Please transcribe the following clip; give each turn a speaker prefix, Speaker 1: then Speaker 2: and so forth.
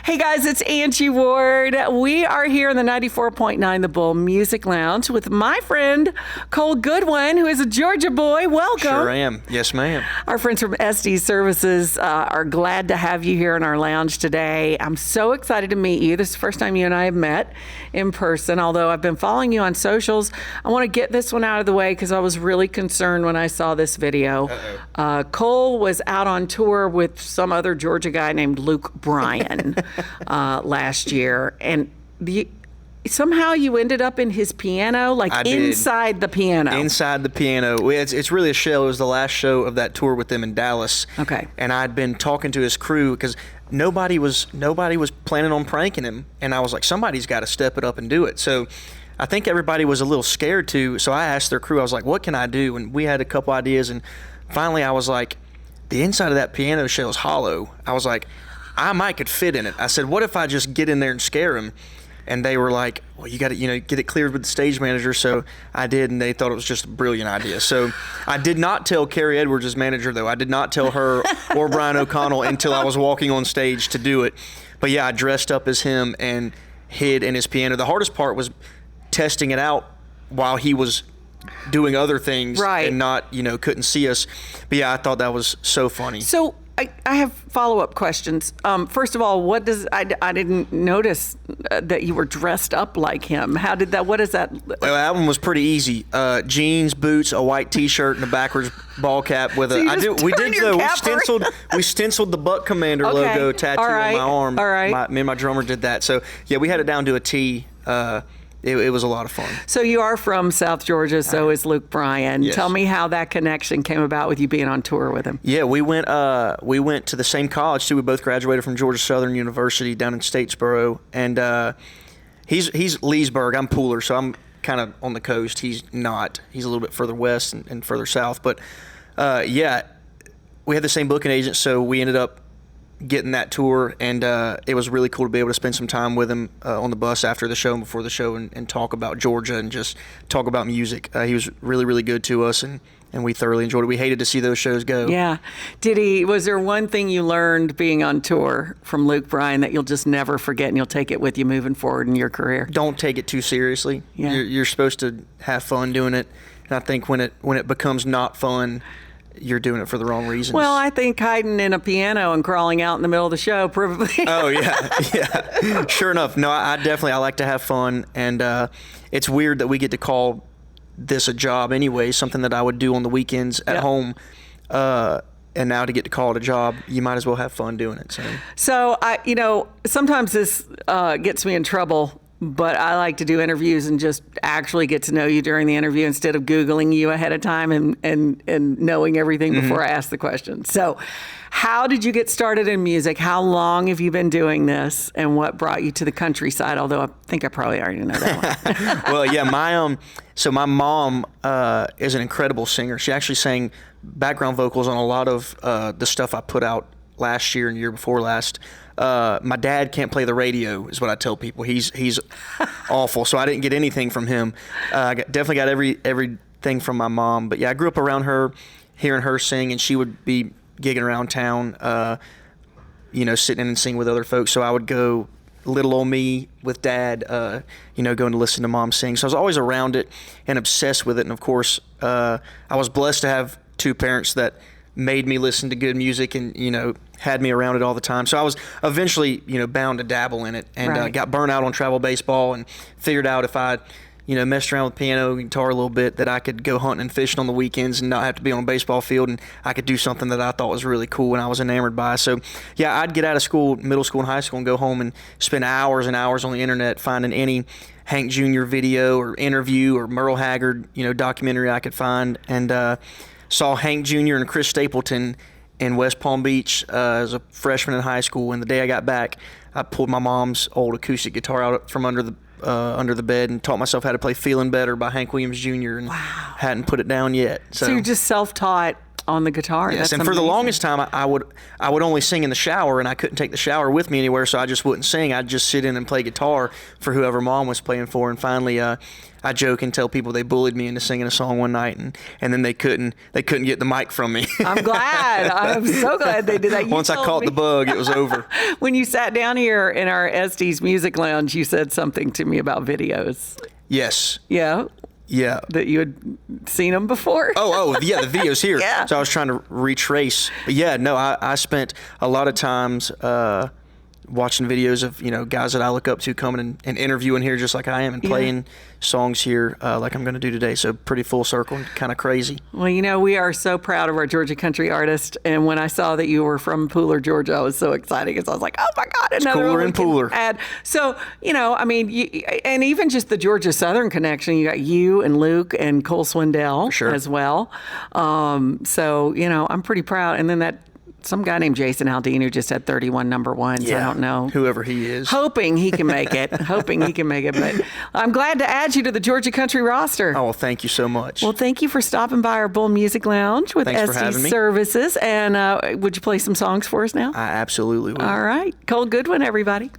Speaker 1: Hey guys, it's Angie Ward. We are here in the 94.9 The Bull Music Lounge with my friend Cole Goodwin, who is a Georgia boy. Welcome.
Speaker 2: Sure am. Yes, ma'am.
Speaker 1: Our friends from Estes Services are glad to have you here in our lounge today. I'm so excited to meet you. This is the first time you and I have met in person, although I've been following you on socials. I want to get this one out of the way because I was really concerned when I saw this video. Cole was out on tour with some other Georgia guy named Luke Bryan last year, and somehow you ended up in his piano, inside the piano.
Speaker 2: Inside the piano. It's really a shell. It was the last show of that tour with them in Dallas.
Speaker 1: Okay.
Speaker 2: And I'd been talking to his crew because nobody was planning on pranking him, and I was like, somebody's got to step it up and do it. So I think everybody was a little scared too. So I asked their crew, I was like, what can I do? And we had a couple ideas, and finally I was like, the inside of that piano shell is hollow. I was like, I might could fit in it. I said, what if I just get in there and scare him? And they were like, well, you got to, get it cleared with the stage manager. So I did, and they thought it was just a brilliant idea. So I did not tell Carrie Edwards, his manager, though. I did not tell her or Brian O'Connell until I was walking on stage to do it. But yeah, I dressed up as him and hid in his piano. The hardest part was testing it out while he was doing other things,
Speaker 1: right,
Speaker 2: and not, couldn't see us. But yeah, I thought that was so funny.
Speaker 1: So I have follow-up questions. First of all, I didn't notice that you were dressed up like him. What is that?
Speaker 2: Well, that one was pretty easy. Jeans, boots, a white T-shirt, and a backwards ball cap with we stenciled the Buck Commander logo tattoo on my arm.
Speaker 1: All right.
Speaker 2: Me and my drummer did that. So yeah, we had it down to a T. It was a lot of fun.
Speaker 1: So you are from South Georgia, so is Luke Bryan.
Speaker 2: Yes.
Speaker 1: Tell me how that connection came about with you being on tour with him.
Speaker 2: Yeah, we went to the same college too. We both graduated from Georgia Southern University down in Statesboro, and he's Leesburg. I'm Pooler, so I'm kind of on the coast. He's not. He's a little bit further west and further south. But yeah, we had the same booking agent, so we ended up getting that tour, and it was really cool to be able to spend some time with him on the bus after the show and before the show, and talk about Georgia and just talk about music. He was really, really good to us, and we thoroughly enjoyed it. We hated to see those shows go.
Speaker 1: Yeah. Was there one thing you learned being on tour from Luke Bryan that you'll just never forget and you'll take it with you moving forward in your career?
Speaker 2: Don't take it too seriously.
Speaker 1: Yeah.
Speaker 2: You're supposed to have fun doing it, and I think when it becomes not fun, you're doing it for the wrong reasons.
Speaker 1: Well, I think hiding in a piano and crawling out in the middle of the show probably.
Speaker 2: Oh, yeah. Sure enough. No, I like to have fun, and it's weird that we get to call this a job anyway, something that I would do on the weekends at home, and now to get to call it a job, you might as well have fun doing it.
Speaker 1: So sometimes this gets me in trouble, but I like to do interviews and just actually get to know you during the interview instead of Googling you ahead of time and knowing everything before I ask the question. So how did you get started in music? How long have you been doing this? And what brought you to the countryside? Although I think I probably already know that one.
Speaker 2: Well, yeah, my mom is an incredible singer. She actually sang background vocals on a lot of the stuff I put out last year and year before last. My dad can't play the radio, is what I tell people. He's awful, so I didn't get anything from him. I definitely got everything from my mom. But yeah, I grew up around her, hearing her sing, and she would be gigging around town, sitting in and singing with other folks. So I would go little old me with dad, going to listen to mom sing. So I was always around it and obsessed with it. And of course, I was blessed to have two parents that made me listen to good music and, had me around it all the time. So I was eventually, bound to dabble in it, and got burnt out on travel baseball, and figured out if I, messed around with piano and guitar a little bit, that I could go hunting and fishing on the weekends and not have to be on a baseball field, and I could do something that I thought was really cool and I was enamored by. So yeah, I'd get out of school, middle school and high school, and go home and spend hours and hours on the internet finding any Hank Jr. video or interview or Merle Haggard, documentary I could find, and saw Hank Jr. and Chris Stapleton in West Palm Beach as a freshman in high school. And the day I got back, I pulled my mom's old acoustic guitar out from under the bed and taught myself how to play "Feeling Better" by Hank Williams Jr. and hadn't put it down yet.
Speaker 1: So you're just self-taught on the guitar.
Speaker 2: Yes,
Speaker 1: That's
Speaker 2: and for the
Speaker 1: amazing.
Speaker 2: longest time, I would only sing in the shower, and I couldn't take the shower with me anywhere, so I just wouldn't sing. I'd just sit in and play guitar for whoever Mom was playing for. And finally, I joke and tell people they bullied me into singing a song one night, and then they couldn't get the mic from me.
Speaker 1: I'm glad. I'm so glad they did that. You
Speaker 2: Once I
Speaker 1: told
Speaker 2: caught
Speaker 1: me
Speaker 2: the bug, it was over.
Speaker 1: when you sat down here in our Estes Music Lounge, you said something to me about videos.
Speaker 2: Yes.
Speaker 1: Yeah.
Speaker 2: Yeah.
Speaker 1: That you had seen them before?
Speaker 2: Yeah, the video's here.
Speaker 1: Yeah.
Speaker 2: So I was trying to retrace. But yeah, no, I spent a lot of times watching videos of, guys that I look up to coming and interviewing here just like I am and playing songs here like I'm going to do today. So pretty full circle and kind of crazy.
Speaker 1: Well, we are so proud of our Georgia country artist. And when I saw that you were from Pooler, Georgia, I was so excited because I was like, oh my God, another
Speaker 2: cooler
Speaker 1: one we
Speaker 2: and
Speaker 1: can
Speaker 2: Pooler.
Speaker 1: add. So, and even just the Georgia Southern connection, you got you and Luke and Cole Swindell
Speaker 2: sure.
Speaker 1: as well. So, I'm pretty proud. And then some guy named Jason Aldean who just had 31 number ones.
Speaker 2: Yeah,
Speaker 1: I don't know.
Speaker 2: whoever he is.
Speaker 1: Hoping he can make it. But I'm glad to add you to the Georgia Country roster.
Speaker 2: Oh, well, thank you so much.
Speaker 1: Well, thank you for stopping by our Bull Music Lounge with
Speaker 2: Thanks for having
Speaker 1: Estes
Speaker 2: me.
Speaker 1: Services. And would you play some songs for us now?
Speaker 2: I absolutely will.
Speaker 1: All right. Cole Goodwin, everybody.